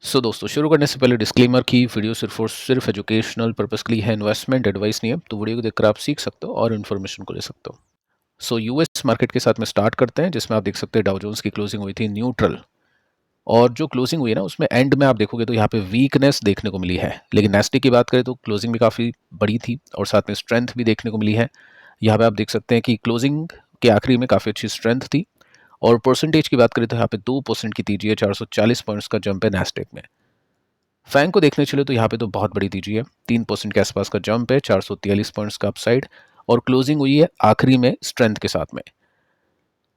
दोस्तों शुरू करने से पहले डिस्क्लेमर की वीडियो सिर्फ और सिर्फ एजुकेशनल पर्पस के लिए है, इन्वेस्टमेंट एडवाइस नहीं है। तो वीडियो को देखकर आप सीख सकते हो और इन्फॉर्मेशन को ले सकते हो। यूएस मार्केट के साथ में स्टार्ट करते हैं, जिसमें आप देख सकते हैं डाउ जोन्स की क्लोजिंग हुई थी न्यूट्रल। और जो क्लोजिंग हुई है ना, उसमें एंड में आप देखोगे तो यहाँ पे वीकनेस देखने को मिली है। लेकिन नेस्टी की बात करें तो क्लोजिंग भी काफ़ी बड़ी थी और साथ में स्ट्रेंथ भी देखने को मिली है। यहाँ पे आप देख सकते हैं कि क्लोजिंग के आखिरी में काफ़ी अच्छी स्ट्रेंथ थी। और परसेंटेज की बात करें तो यहाँ पे 2% की तेजी है, 440 पॉइंट्स का जंप है नेस्डेक में। फैंग को देखने चले तो यहाँ पे तो बहुत बड़ी तेजी है, 3% के आसपास का जंप है, 443 पॉइंट्स का अपसाइड। और क्लोजिंग हुई है आखिरी में स्ट्रेंथ के साथ में।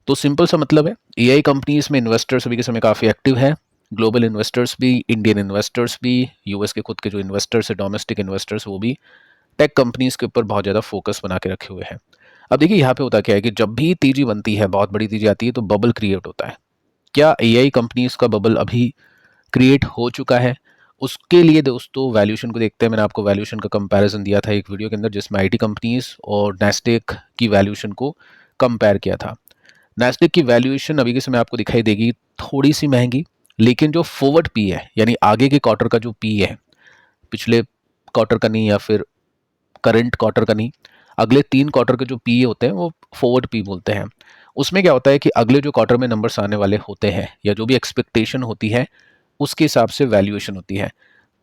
तो सिंपल सा मतलब है, एआई कंपनीज में इन्वेस्टर्स अभी के समय काफ़ी एक्टिव है। ग्लोबल इन्वेस्टर्स भी, इंडियन इन्वेस्टर्स भी, यूएस के खुद के जो इन्वेस्टर्स है, डोमेस्टिक इन्वेस्टर्स, वो भी टेक कंपनीज के ऊपर बहुत ज़्यादा फोकस बना के रखे हुए हैं। अब देखिए यहाँ पे होता क्या है कि जब भी तेजी बनती है, बहुत बड़ी तेजी आती है, तो बबल क्रिएट होता है। क्या एआई कंपनीज का बबल अभी क्रिएट हो चुका है? उसके लिए दोस्तों वैल्यूएशन को देखते हैं। मैंने आपको वैल्यूएशन का कंपैरिजन दिया था एक वीडियो के अंदर, जिसमें आईटी कंपनीज और नैस्डैक की वैल्यूएशन को कंपेयर किया था। नैस्डैक की वैल्यूएशन अभी के समय आपको दिखाई देगी थोड़ी सी महंगी, लेकिन जो फॉरवर्ड पी है, यानी आगे के क्वार्टर का जो पी है, पिछले क्वार्टर का नहीं या फिर करंट क्वार्टर का नहीं, अगले 3 क्वार्टर के जो पी होते हैं वो फॉरवर्ड पी बोलते हैं। उसमें क्या होता है कि अगले जो क्वार्टर में नंबर्स आने वाले होते हैं या जो भी एक्सपेक्टेशन होती है, उसके हिसाब से वैल्यूएशन होती है।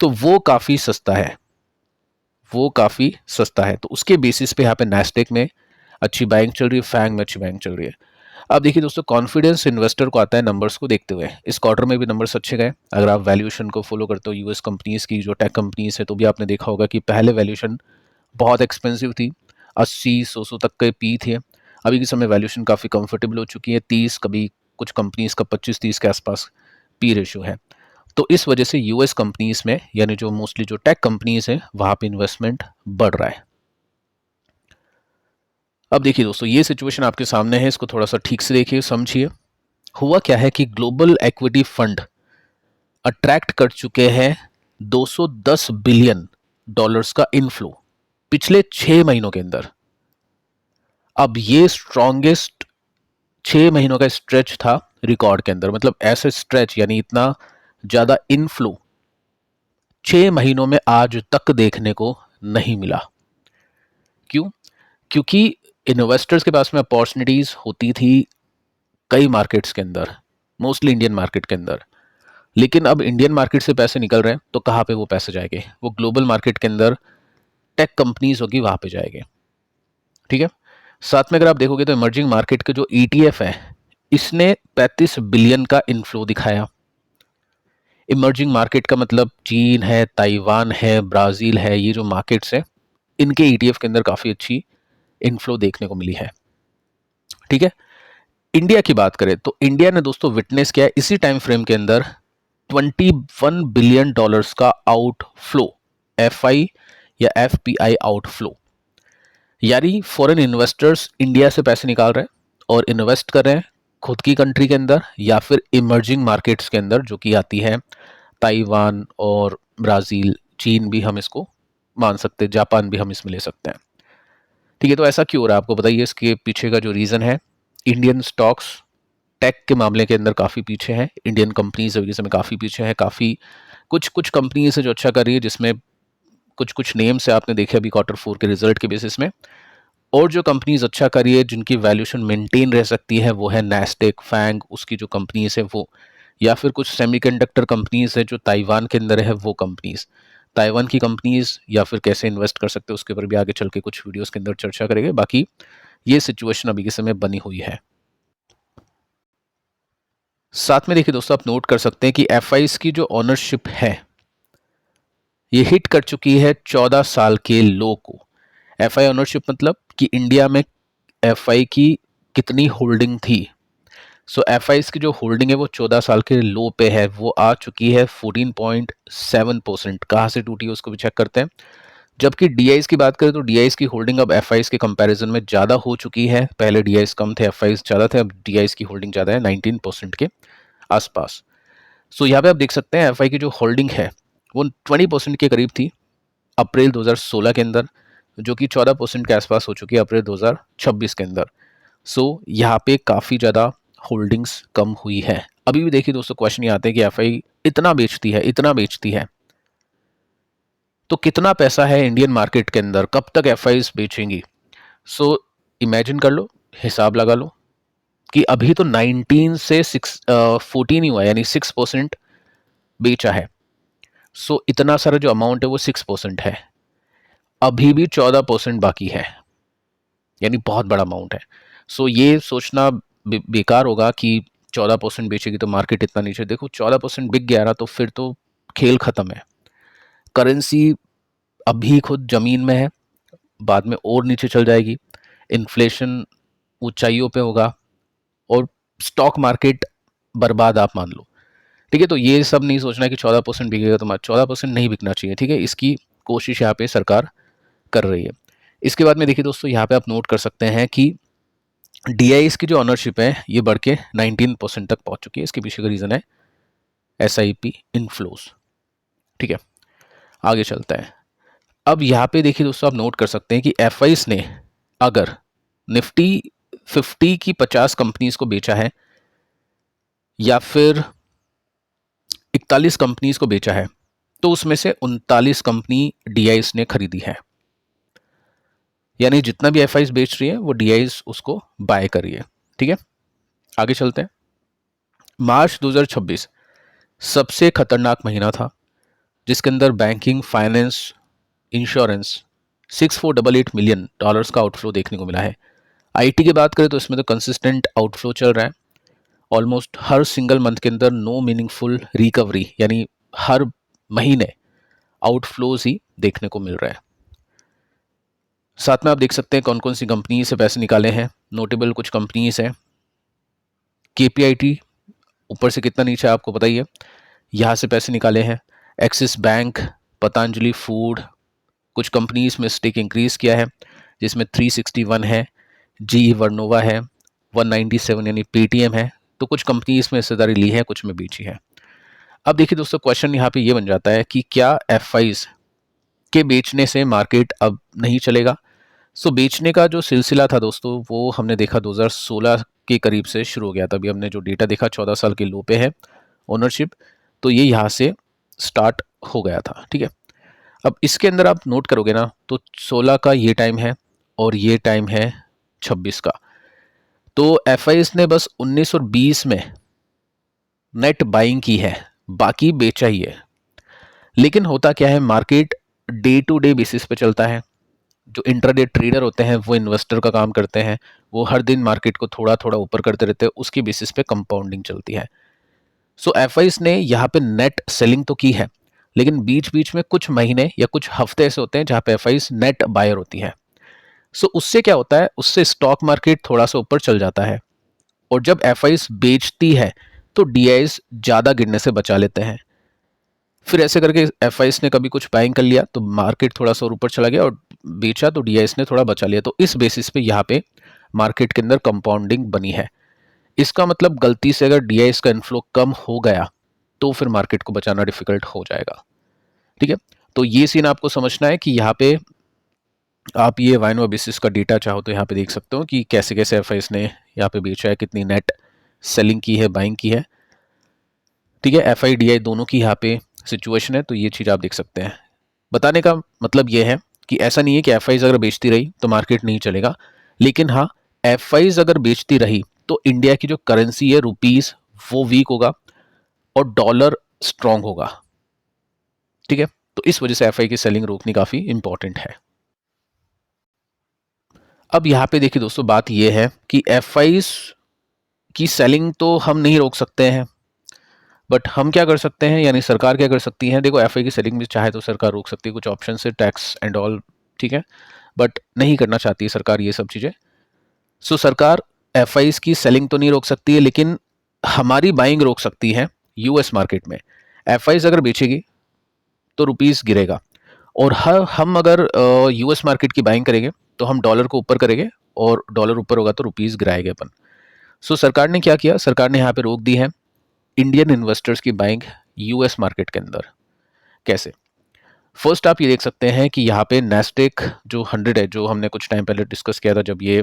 तो वो काफ़ी सस्ता है, वो काफ़ी सस्ता है। तो उसके बेसिस पे यहाँ पे नैस्डैक में अच्छी बाइंग चल रही है, फैंग में अच्छी बाइंग चल रही है। अब देखिए दोस्तों, कॉन्फिडेंस इन्वेस्टर को आता है नंबर्स को देखते हुए। इस क्वार्टर में भी नंबर्स अच्छे गए। अगर आप वैल्यूएशन को फॉलो करते हो यूएस कंपनीज की, जो टेक कंपनीज है, तो भी आपने देखा होगा कि पहले वैल्यूएशन बहुत एक्सपेंसिव थी, 80-100 तक के पी थे। अभी के समय वैल्यूएशन काफ़ी कंफर्टेबल हो चुकी है, 30, कभी कुछ कंपनीज का 25-30 के आसपास पी रेशियो है। तो इस वजह से यूएस कंपनीज में, यानी जो मोस्टली जो टेक कंपनीज हैं, वहां पे इन्वेस्टमेंट बढ़ रहा है। अब देखिए दोस्तों, ये सिचुएशन आपके सामने है, इसको थोड़ा सा ठीक से देखिए, समझिए। हुआ क्या है कि ग्लोबल इक्विटी फंड अट्रैक्ट कर चुके हैं 210 बिलियन डॉलर्स का इनफ्लो पिछले 6 महीनों के अंदर। अब ये स्ट्रॉन्गेस्ट 6 महीनों का स्ट्रेच था रिकॉर्ड के अंदर। मतलब ऐसे स्ट्रेच, यानी इतना ज्यादा इनफ्लो 6 महीनों में आज तक देखने को नहीं मिला। क्यों? क्योंकि इन्वेस्टर्स के पास में अपॉर्चुनिटीज होती थी कई मार्केट्स के अंदर, मोस्टली इंडियन मार्केट के अंदर। लेकिन अब इंडियन मार्केट से पैसे निकल रहे हैं, तो कहाँ पे वो पैसे जाएंगे? वो ग्लोबल मार्केट के अंदर टेक कंपनीज होगी, वहां पे जाएंगे। ठीक है। साथ में अगर आप देखोगे तो इमर्जिंग मार्केट के जो ईटीएफ है, इसने 35 बिलियन का इनफ्लो दिखाया। इमर्जिंग मार्केट का मतलब चीन है, ताइवान है, ब्राजील है, ये जो मार्केट्स हैं, इनके ईटीएफ के अंदर काफ़ी अच्छी इनफ्लो देखने को मिली है। ठीक है। इंडिया की बात करें तो इंडिया ने दोस्तों विटनेस किया इसी टाइम फ्रेम के अंदर 21 बिलियन डॉलर्स का आउटफ्लो, एफआई या एफपीआई आउटफ्लो। यानी फॉरेन इन्वेस्टर्स इंडिया से पैसे निकाल रहे हैं और इन्वेस्ट कर रहे हैं खुद की कंट्री के अंदर या फिर इमर्जिंग मार्केट्स के अंदर, जो कि आती है ताइवान और ब्राज़ील, चीन भी हम इसको मान सकते हैं, जापान भी हम इसमें ले सकते हैं। ठीक है। तो ऐसा क्यों हो रहा है, आपको बताइए इसके पीछे का जो रीज़न है। इंडियन स्टॉक्स टेक के मामले के अंदर काफ़ी पीछे हैं, इंडियन कंपनीज अभी समय काफ़ी पीछे हैं। काफ़ी कुछ कुछ कंपनीज है जो अच्छा कर रही है, जिसमें कुछ कुछ नेम्स से आपने देखे अभी Q4 के रिजल्ट के बेसिस में। और जो कंपनीज अच्छा कर रही है, जिनकी वैल्यूएशन मेंटेन रह सकती है, वो है नैस्डैक, फैंग, उसकी जो कंपनीज है वो, या फिर कुछ सेमीकंडक्टर कंपनीज है जो ताइवान के अंदर है, वो कंपनीज। ताइवान की कंपनीज या फिर कैसे इन्वेस्ट कर सकते हैं, उसके ऊपर भी आगे चल के कुछ वीडियोस के अंदर चर्चा करेंगे। बाकी ये सिचुएशन अभी के समय बनी हुई है। साथ में देखिए दोस्तों, आप नोट कर सकते हैं कि एफआईज की जो ऑनरशिप है, ये हिट कर चुकी है 14 साल के लो को। एफआई ऑनरशिप मतलब कि इंडिया में एफआई की कितनी होल्डिंग थी। सो एफआई की जो होल्डिंग है वो 14 साल के लो पे है, वो आ चुकी है 14.7%। कहाँ से टूटी है उसको भी चेक करते हैं। जबकि डीआईज की बात करें तो डीआईज की होल्डिंग अब एफआईज के कंपैरिजन में ज़्यादा हो चुकी है। पहले डीआईज कम थे, एफआईज ज़्यादा थे, अब डीआईज की होल्डिंग ज़्यादा है, 19% के आसपास। सो यहाँ पे आप देख सकते हैं एफआई की जो होल्डिंग है वो 20% के करीब थी अप्रैल 2016 के अंदर, जो कि 14% के आसपास हो चुकी है अप्रैल 2026 के अंदर। सो यहाँ पे काफ़ी ज़्यादा होल्डिंग्स कम हुई है। अभी भी देखिए दोस्तों क्वेश्चन ये आते हैं कि एफआई इतना बेचती है, तो कितना पैसा है इंडियन मार्केट के अंदर, कब तक एफआईज बेचेंगी। सो इमेजिन कर लो, हिसाब लगा लो कि अभी तो 19 से 14 ही हुआ, यानी 6% बेचा है। सो इतना सारा जो अमाउंट है वो 6% है, अभी भी 14% बाकी है, यानी बहुत बड़ा अमाउंट है। सो ये सोचना बेकार होगा कि 14% बेचेगी तो मार्केट इतना नीचे। देखो 14% बिक गया ना तो फिर तो खेल खत्म है। करेंसी अभी खुद जमीन में है, बाद में और नीचे चल जाएगी, इन्फ्लेशन ऊंचाइयों पे होगा और स्टॉक मार्केट बर्बाद आप मान लो। ठीक है, तो ये सब नहीं सोचना कि 14% बिकेगा, तो 14% नहीं बिकना चाहिए। ठीक है, इसकी कोशिश यहाँ पे सरकार कर रही है। इसके बाद में देखिए दोस्तों, यहाँ पे आप नोट कर सकते हैं कि डीआईएस की जो ऑनरशिप है ये बढ़ के 19% तक पहुंच चुकी है। इसके पीछे का रीज़न है एसआईपी इनफ्लोज। ठीक है, आगे चलता है। अब यहाँ पे देखिए दोस्तों, आप नोट कर सकते हैं कि एफआईस ने अगर निफ्टी 50 की 50 कंपनीज को बेचा है या फिर 41 कंपनीज को बेचा है, तो उसमें से 39 कंपनी डीआईएस ने खरीदी है। यानी जितना भी एफआईस बेच रही है वो डीआईएस उसको बाय कर रही है। ठीक है, आगे चलते हैं। मार्च 2026 सबसे खतरनाक महीना था, जिसके अंदर बैंकिंग, फाइनेंस, इंश्योरेंस $6488 मिलियन का आउटफ्लो देखने को मिला है। आईटी की बात करें तो इसमें तो कंसिस्टेंट आउटफ्लो चल रहा है। ऑलमोस्ट हर सिंगल मंथ के अंदर नो मीनिंगफुल रिकवरी, यानी हर महीने आउटफ्लोज ही देखने को मिल रहा है। साथ में आप देख सकते हैं कौन कौन सी कंपनी से पैसे निकाले हैं। नोटेबल कुछ कंपनीज हैं। केपीआईटी ऊपर से कितना नीचे आपको पता ही है, यहाँ से पैसे निकाले हैं। एक्सिस बैंक, पतंजलि फूड, कुछ कंपनीज में स्टेक इंक्रीज किया है, जिसमें 361 है, जी वर्नोवा है, 197 यानी पेटीएम है। तो कुछ कंपनीज में हिस्सेदारी ली है, कुछ में बेची है। अब देखिए दोस्तों, क्वेश्चन यहाँ पे ये बन जाता है कि क्या एफआईज के बेचने से मार्केट अब नहीं चलेगा। सो बेचने का जो सिलसिला था दोस्तों, वो हमने देखा 2016 के करीब से शुरू हो गया था। अभी हमने जो डेटा देखा 14 साल के लो पे है ओनरशिप, तो ये यहाँ से स्टार्ट हो गया था। ठीक है, अब इसके अंदर आप नोट करोगे ना तो 16 का ये टाइम है और ये टाइम है 26 का। तो एफआईएस ने बस 19 और 20 में नेट बाइंग की है, बाकी बेचा ही है। लेकिन होता क्या है, market day to day basis पे चलता है। जो इंट्राडे ट्रेडर होते हैं वो इन्वेस्टर का काम करते हैं, वो हर दिन मार्केट को थोड़ा थोड़ा ऊपर करते रहते हैं, उसकी बेसिस पे कंपाउंडिंग चलती है। सो एफआईएस ने यहाँ पे नेट सेलिंग तो की है, लेकिन बीच बीच में कुछ महीने या कुछ हफ्ते ऐसे होते हैं जहाँ पे एफआईएस नेट बायर होती है। सो उससे क्या होता है, उससे स्टॉक मार्केट थोड़ा सा ऊपर चल जाता है, और जब एफआईएस बेचती है तो डीआईएस ज़्यादा गिरने से बचा लेते हैं। फिर ऐसे करके एफआईएस ने कभी कुछ बाइंग कर लिया तो मार्केट थोड़ा सा ऊपर चला गया, और बेचा तो डीआईएस ने थोड़ा बचा लिया। तो इस बेसिस पे यहाँ पे मार्केट के अंदर कंपाउंडिंग बनी है। इसका मतलब गलती से अगर डीआईएस का इनफ्लो कम हो गया तो फिर मार्केट को बचाना डिफिकल्ट हो जाएगा। ठीक है, तो ये सीन आपको समझना है कि यहाँ पे आप ये वाइनो बेसिस का डेटा चाहो तो यहाँ पे देख सकते हो कि कैसे कैसे एफआईएस ने यहाँ पे बेचा है, कितनी नेट सेलिंग की है, बाइंग की है। ठीक है, एफ आई डी आई दोनों की यहाँ पे सिचुएशन है, तो ये चीज़ आप देख सकते हैं। बताने का मतलब ये है कि ऐसा नहीं है कि एफ आईज अगर बेचती रही तो मार्केट नहीं चलेगा, लेकिन हाँ, एफ आईज अगर बेचती रही तो इंडिया की जो करेंसी है रुपीज़, वो वीक होगा और डॉलर स्ट्रांग होगा। ठीक है, तो इस वजह से एफ आई की सेलिंग रोकनी काफ़ी इंपॉर्टेंट है। अब यहाँ पे देखिए दोस्तों, बात यह है कि एफ आईज की सेलिंग तो हम नहीं रोक सकते हैं, बट हम क्या कर सकते हैं, यानी सरकार क्या कर सकती है। देखो एफआई की सेलिंग भी चाहे तो सरकार रोक सकती है, कुछ ऑप्शन है, टैक्स एंड ऑल। ठीक है, बट नहीं करना चाहती है सरकार ये सब चीज़ें। सो सरकार एफआईज की सेलिंग तो नहीं रोक सकती है, लेकिन हमारी बाइंग रोक सकती है यूएस मार्केट में। एफआईज अगर बेचेगी तो रुपीज़ गिरेगा, और हम अगर यूएस मार्केट की बाइंग करेंगे तो हम डॉलर को ऊपर करेंगे, और डॉलर ऊपर होगा तो रुपीज़ गिराएंगे अपन। सो सरकार ने क्या किया, सरकार ने यहाँ पे रोक दी है इंडियन इन्वेस्टर्स की बाइंग यूएस मार्केट के अंदर। कैसे? फर्स्ट आप ये देख सकते हैं कि यहाँ पे नेस्टेक जो 100 है, जो हमने कुछ टाइम पहले डिस्कस किया था, जब ये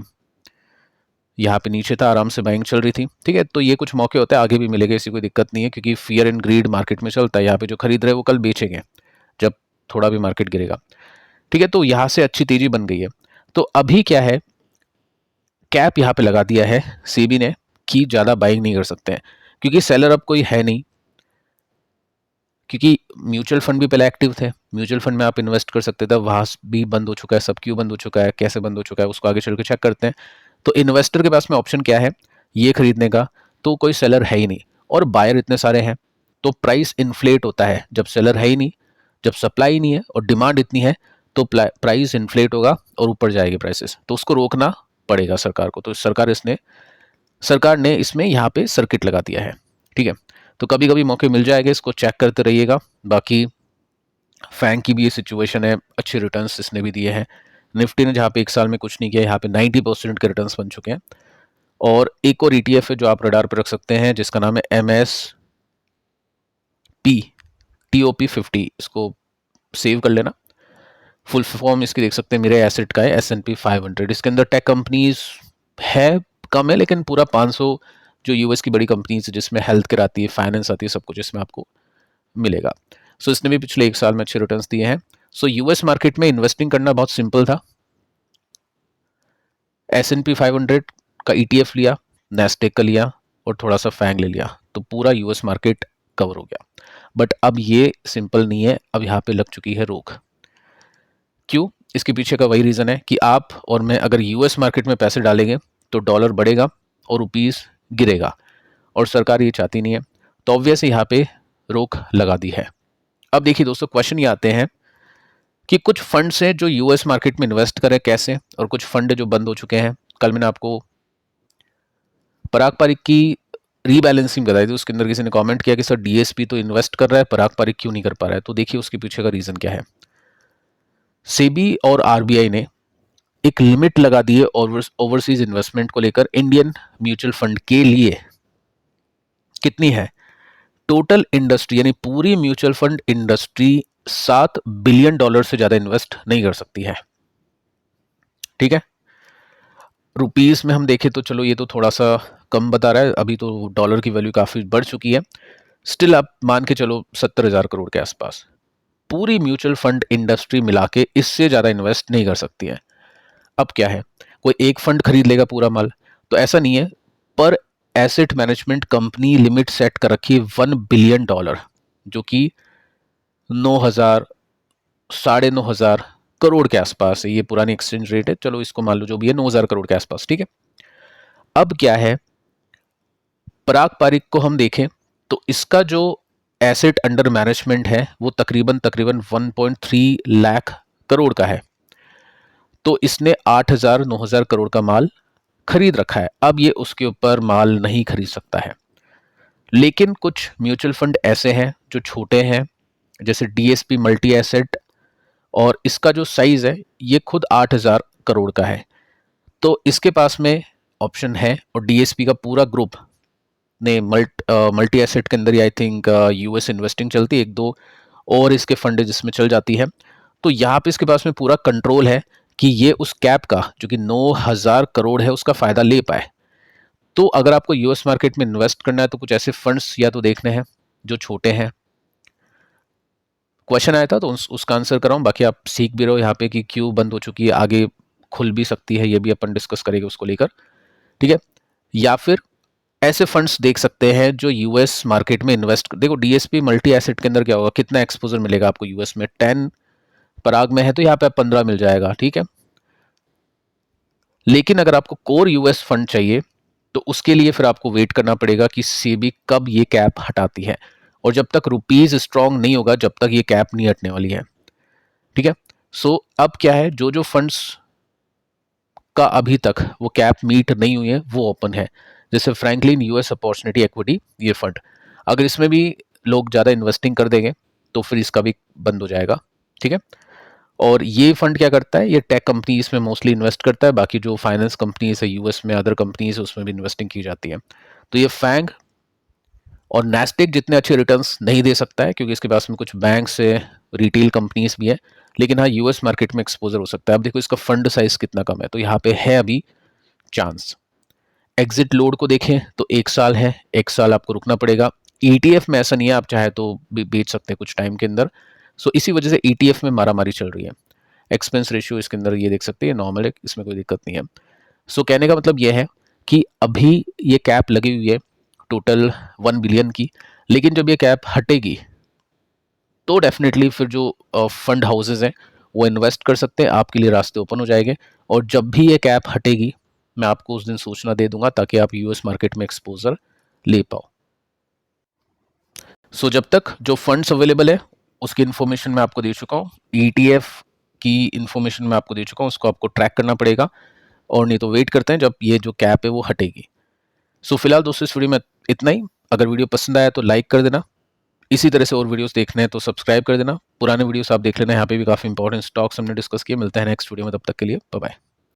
यहाँ पे नीचे था, आराम से बाइंग चल रही थी, ठीक है। तो ये कुछ मौके होते हैं, आगे भी मिलेगा, ऐसी कोई दिक्कत नहीं है, क्योंकि फियर एंड ग्रीड मार्केट में चलता है। यहाँ पे जो खरीद रहे हैं वो कल बेचेंगे जब थोड़ा भी मार्केट गिरेगा, ठीक है। तो यहाँ से अच्छी तेजी बन गई है। तो अभी क्या है, कैप यहाँ पे लगा दिया है सेबी ने कि ज़्यादा बाइंग नहीं कर सकते हैं, क्योंकि सेलर अब कोई है नहीं। क्योंकि म्यूचुअल फंड भी पहले एक्टिव थे, म्यूचुअल फंड में आप इन्वेस्ट कर सकते थे, वहाँ भी बंद हो चुका है। सब क्यों बंद हो चुका है, कैसे बंद हो चुका है, उसको आगे चल के चेक करते हैं। तो इन्वेस्टर के पास में ऑप्शन क्या है ये खरीदने का, तो कोई सेलर है ही नहीं और बायर इतने सारे हैं, तो प्राइस इन्फ्लेट होता है। जब सेलर है ही नहीं, जब सप्लाई नहीं है और डिमांड इतनी है, तो प्राइस इन्फ्लेट होगा और ऊपर जाएगी प्राइसेस। तो उसको रोकना पड़ेगा सरकार को। तो सरकार ने इसमें यहाँ पे सर्किट लगा दिया है, ठीक है। तो कभी कभी मौके मिल जाएंगे, इसको चेक करते रहिएगा। बाकी फैंग की भी ये सिचुएशन है, अच्छे रिटर्न्स इसने भी दिए हैं। निफ्टी ने जहाँ पे एक साल में कुछ नहीं किया, यहाँ पे 90% के रिटर्न्स बन चुके हैं। और एक और ETF है जो आप रडार पर रख सकते हैं, जिसका नाम है MSP TOP50। इसको सेव कर लेना। फुल फॉर्म इसकी देख सकते हैं, मेरे एसेट का है S&P 500। इसके अंदर टेक कंपनीज है, कम है, लेकिन पूरा 500 जो US की बड़ी कंपनीज जिसमें हेल्थ केयर आती है, फाइनेंस आती है, सब कुछ इसमें आपको मिलेगा। सो इसने भी पिछले एक साल में अच्छे रिटर्न्स दिए हैं। सो US मार्केट में इन्वेस्टिंग करना बहुत सिंपल था। S&P 500 का ETF लिया, नैस्डेक का लिया और थोड़ा सा फैंग ले लिया, तो पूरा US मार्केट कवर हो गया। बट अब ये सिंपल नहीं है, अब यहाँ पे लग चुकी है रोक। क्यों? इसके पीछे का वही रीज़न है कि आप और मैं अगर US मार्केट में पैसे डालेंगे तो डॉलर बढ़ेगा और रुपीस गिरेगा, और सरकार ये चाहती नहीं है। तो ऑब्वियस यहाँ पे रोक लगा दी है। अब देखिए दोस्तों, क्वेश्चन ये आते हैं कि कुछ फंड्स हैं जो US मार्केट में इन्वेस्ट करें कैसे, और कुछ फंड जो बंद हो चुके हैं। कल मैंने आपको पराग पारिक की रीबैलेंसिंग बताई थी, उसके अंदर किसी ने कमेंट किया कि सर DSP तो इन्वेस्ट कर रहा है, पराग पारिक क्यों नहीं कर पा रहा है। तो देखिए उसके पीछे का रीज़न क्या है। सेबी और RBI ने एक लिमिट लगा दी है ओवरसीज इन्वेस्टमेंट को लेकर। इंडियन म्यूचुअल फंड के लिए कितनी है टोटल इंडस्ट्री, यानी पूरी म्यूचुअल फंड इंडस्ट्री $7 बिलियन से ज्यादा इन्वेस्ट नहीं कर सकती है, ठीक है। रुपीस में हम देखें तो चलो ये तो थोड़ा सा कम बता रहा है, अभी तो डॉलर की वैल्यू काफी बढ़ चुकी है। स्टिल आप मान के चलो 70,000 करोड़ के आसपास पूरी म्यूचुअल फंड इंडस्ट्री मिला के इससे ज्यादा इन्वेस्ट नहीं कर सकती है। अब क्या है, कोई एक फंड खरीद लेगा पूरा माल, तो ऐसा नहीं है। पर asset management company limit set कर रखी है $1 बिलियन, जो कि 9,000 9,500 करोड़ के आसपास है। ये पुरानी एक्सचेंज रेट है, चलो इसको मान लो जो भी है 9,000 करोड़ के आसपास, ठीक है। अब क्या है, पराग पारिक को हम देखें तो इसका जो एसेट अंडर मैनेजमेंट है वो तकरीबन 1.3 लाख करोड़ का है। तो इसने 8,000 9,000 करोड़ का माल खरीद रखा है। अब ये उसके ऊपर माल नहीं खरीद सकता है। लेकिन कुछ म्यूचुअल फंड ऐसे हैं जो छोटे हैं, जैसे DSP मल्टी एसेट, और इसका जो साइज है ये खुद 8,000 करोड़ का है। तो इसके पास में ऑप्शन है, और DSP का पूरा ग्रुप ने मल्टी एसेट के अंदर आई थिंक US इन्वेस्टिंग चलती है, एक दो और इसके फंड जिसमें चल जाती है। तो यहाँ पे इसके पास में पूरा कंट्रोल है कि ये उस कैप का जो कि 9,000 करोड़ है उसका फायदा ले पाए। तो अगर आपको US मार्केट में इन्वेस्ट करना है तो कुछ ऐसे फंड्स या तो देखने हैं जो छोटे हैं। क्वेश्चन आया था तो उसका आंसर कर रहा हूँ, बाकी आप सीख भी रहो यहाँ पे कि क्यों बंद हो चुकी है, आगे खुल भी सकती है, ये भी अपन डिस्कस करेंगे उसको लेकर, ठीक है। या फिर ऐसे फंड्स देख सकते हैं जो US मार्केट में इन्वेस्ट, देखो DSP मल्टी एसेट के अंदर क्या होगा, कितना एक्सपोजर मिलेगा आपको US में, 10 पराग में है तो यहाँ पे 15 मिल जाएगा, ठीक है। लेकिन अगर आपको कोर US फंड चाहिए तो उसके लिए फिर आपको वेट करना पड़ेगा कि सेबी कब ये कैप हटाती है, और जब तक रुपीज स्ट्रांग नहीं होगा जब तक ये कैप नहीं हटने वाली है, ठीक है। सो अब क्या है, जो जो फंड्स का अभी तक वो कैप मीट नहीं हुई है वो ओपन है, जैसे फ्रैंकलिन US अपॉर्चुनिटी इक्विटी, ये फंड अगर इसमें भी लोग ज़्यादा इन्वेस्टिंग कर देंगे तो फिर इसका भी बंद हो जाएगा, ठीक है। और ये फंड क्या करता है, ये टेक कंपनीज में मोस्टली इन्वेस्ट करता है, बाकी जो फाइनेंस कंपनीज है US में, अदर कंपनीज है उसमें भी इन्वेस्टिंग की जाती है। तो ये फैंग और नैस्डेक जितने अच्छे रिटर्न्स नहीं दे सकता है, क्योंकि इसके पास में कुछ बैंक से रिटेल कंपनीज भी है, लेकिन हाँ US मार्केट में एक्सपोजर हो सकता है। अब देखो इसका फंड साइज कितना कम है, तो यहाँ पे है अभी चांस। एग्जिट लोड को देखें तो 1 साल है, 1 साल आपको रुकना पड़ेगा। ईटीएफ में ऐसा नहीं है, आप चाहे तो बेच सकते हैं कुछ टाइम के अंदर। सो इसी वजह से ईटीएफ में मारामारी चल रही है। एक्सपेंस रेशियो इसके अंदर ये देख सकते हैं नॉर्मल है, इसमें कोई दिक्कत नहीं है। सो कहने का मतलब ये है कि अभी ये कैप लगी हुई है टोटल 1 बिलियन की, लेकिन जब ये कैप हटेगी तो डेफिनेटली फिर जो फंड हाउसेज हैं वो इन्वेस्ट कर सकते हैं, आपके लिए रास्ते ओपन हो जाएंगे। और जब भी ये कैप हटेगी मैं आपको उस दिन सूचना दे दूंगा ताकि आप यूएस मार्केट में एक्सपोजर ले पाओ। सो जब तक जो फंड्स अवेलेबल है उसकी इन्फॉर्मेशन मैं आपको दे चुका हूँ, ईटीएफ की इन्फॉर्मेशन मैं आपको दे चुका हूँ, उसको आपको ट्रैक करना पड़ेगा और नहीं तो वेट करते हैं जब ये जो कैप है वो हटेगी। सो फिलहाल दोस्तों इस वीडियो में इतना ही। अगर वीडियो पसंद आया तो लाइक कर देना, इसी तरह से और वीडियोस देखने हैं तो सब्सक्राइब कर देना। पुराने वीडियोस आप देख लेना, यहाँ पे भी काफ़ी इंपॉर्टेंट स्टॉक्स हमने डिस्कस किए। मिलते हैं नेक्स्ट वीडियो में, तब तक के लिए बाय बाय।